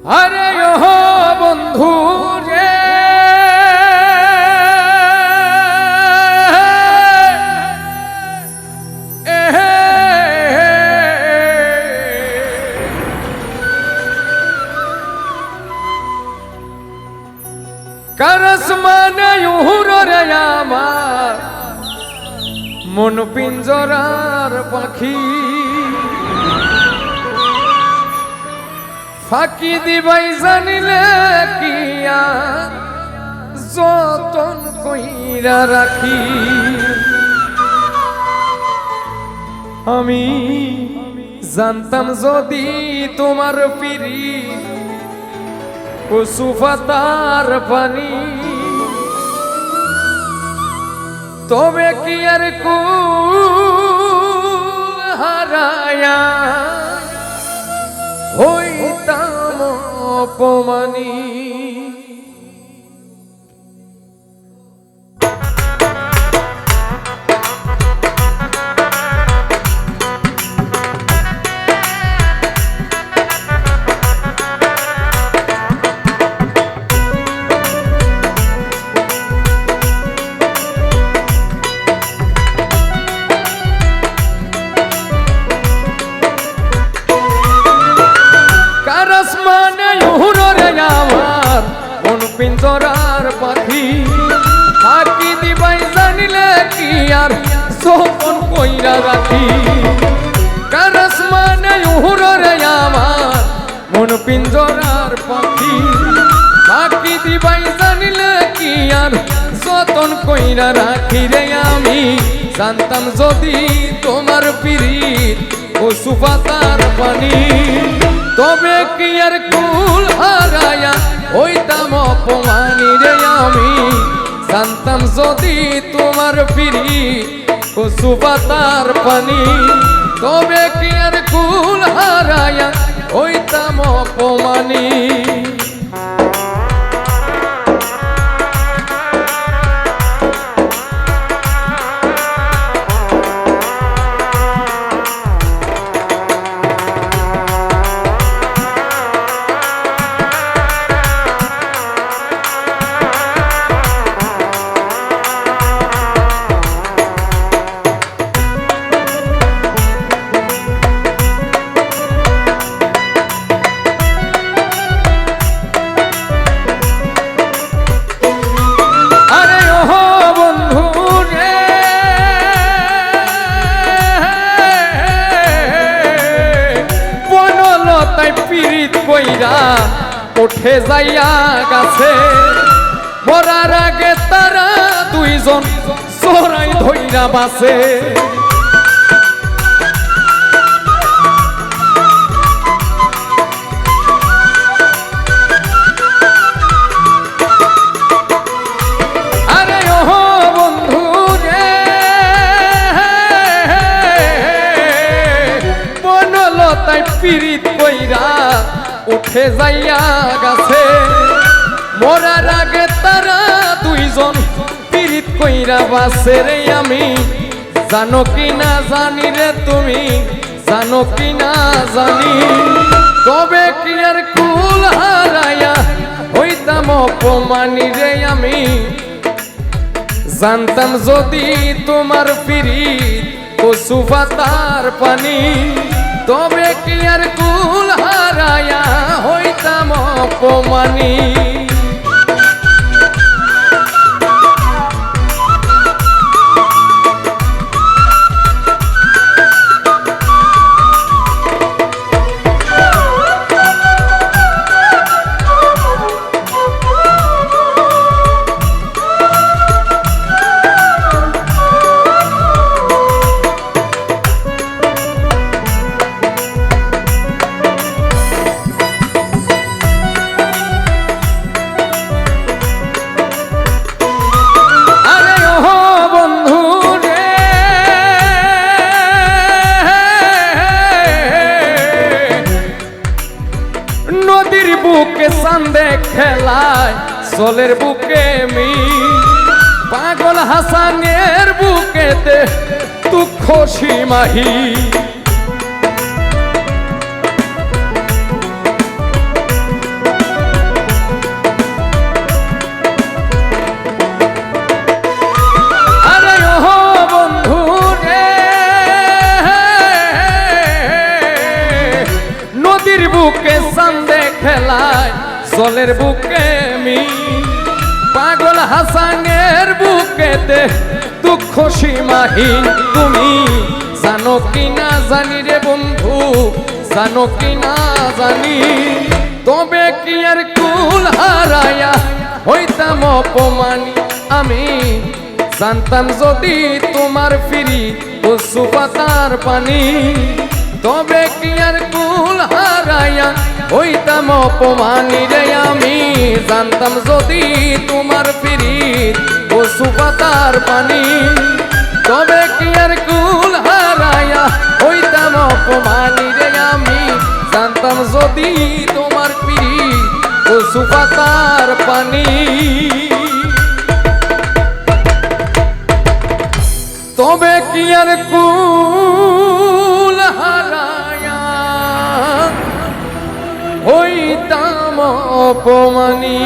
আরে ও বন্ধু রে কারস মানে উহুরে আমার মন পিঞ্জরার পাখি ফাঁকি দিবাই জানিলে কিয়া যতন কইরা রাখি আমি জানতাম যদি তোমার পিরি কচু পাতার পানি তবে কি আর কুল হারায়া হইতাম অপমানী পিঞ্জরার পাখি ফাঁকি দিবাই জানিলে কি আর যতন কইরা রাখি কারস মানে উহুরে আমার মন পিঞ্জরার পাখি ফাঁকি দিবাই জানিলে কি আর যতন কইরা রাখি রে আমি জানতাম যদি তোমার পিরিত কচু পাতার পানি তবে কি আর কুল হারায়া হইতাম অপমানী রে আমি জানতাম যদি তোমার পিরিত কচু পাতার পানি তবে কি আর কুল হারায়া হইতাম অপমানী উঠে যাইয়া গাছে মরার আগে তারা দুইজন চোরাই ধইরা বাসে আরে ও বন্ধু রে বনলতায় পিরিত কইরা উঠে যাইয়া গাছে মরার আগে তারা দুইজন পিরিত কইরা বাসে রে আমি জানো কি না জানি রে তুমি জানো কি না জানি তবে কি আর কুল হারায়া হইতাম অপমানী রে আমি জানতাম যদি তোমার পিরিত কচু পাতার পানি তবে কি আর কুল হারায়া হইতাম অপমানী বুকে চান্দে খেলায় জলের বুকে মি পাগল হাসানের বুকেতে দুঃখ সীমাহি বুকে চান্দে খেলায় জলের বুকে মি পাগল হাসানের বুকেতে দুঃখ সীমাহীন তুমি জানো কি না জানি রে বন্ধু জানো কি না জানি তবে কি আর কুল হারায়া হইতাম অপমানি আমি জানতাম যদি তোমার ফিরি কচু পাতার পানি তবে কি আর কুল হারায়া হইতাম অপমানি রে আমি জানতাম যদি তোমার ফিরি কচু পাতার পানি তবে কি আর কুল হারায়া হইতাম অপমানি রে আমি জানতাম যদি তোমার ফিরি কচু পাতার পানি তবে কি আর কুল হারায়া হইতাম অপমানী।